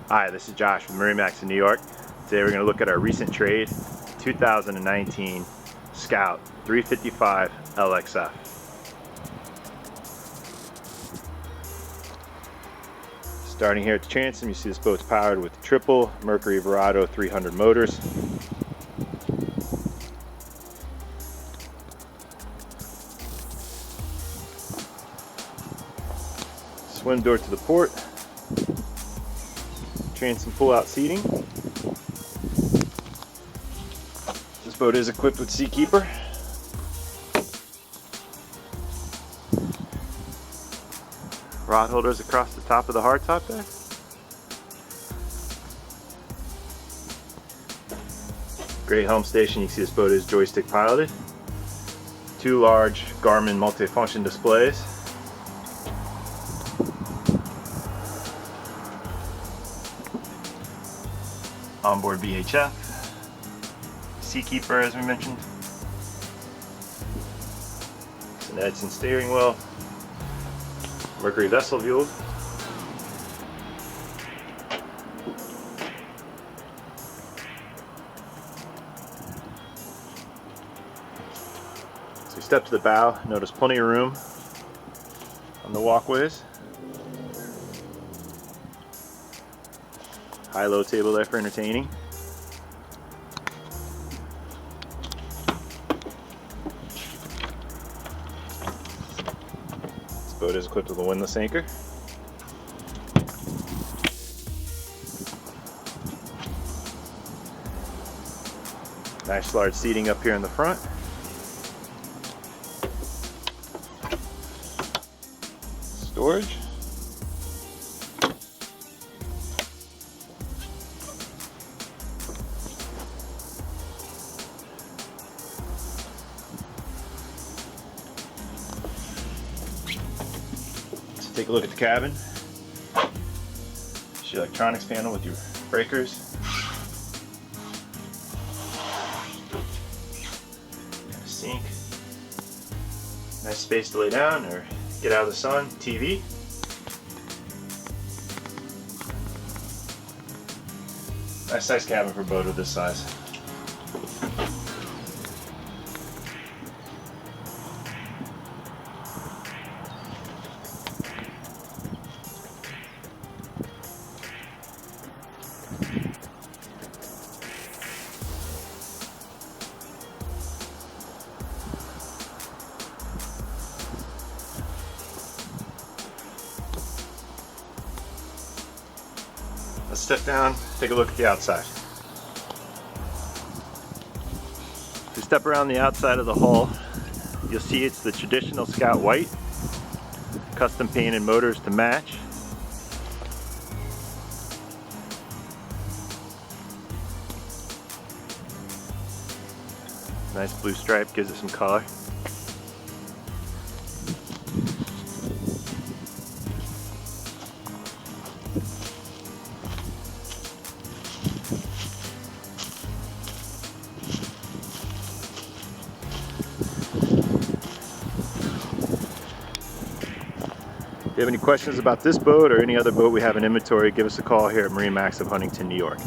Hi, this is Josh with MarineMax in New York. Today we're going to look at our recent trade, 2019 Scout 355 LXF. Starting here at the transom, you see this boat's powered with triple Mercury Verado 300 motors. Swim door to the port. Transom pull-out seating. This boat is equipped with SeaKeeper. Rod holders across the top of the hardtop there. Great helm station. You can see this boat is joystick piloted. Two large Garmin multifunction displays. Onboard VHF, SeaKeeper as we mentioned. It's an Edson steering wheel, Mercury vessel view. So we step to the bow, notice plenty of room on the walkways. High-low table there for entertaining. This boat is equipped with a windlass anchor. Nice large seating up here in the front. Storage. Take a look at the cabin. It's your electronics panel with your breakers. And a sink. Nice space to lay down or get out of the sun. TV. Nice size cabin for a boat of this size. Let's step down, take a look at the outside. If you step around the outside of the hull, you'll see it's the traditional Scout white, custom painted motors to match. Nice blue stripe gives it some color. If you have any questions about this boat or any other boat we have in inventory, give us a call here at MarineMax of Huntington, New York.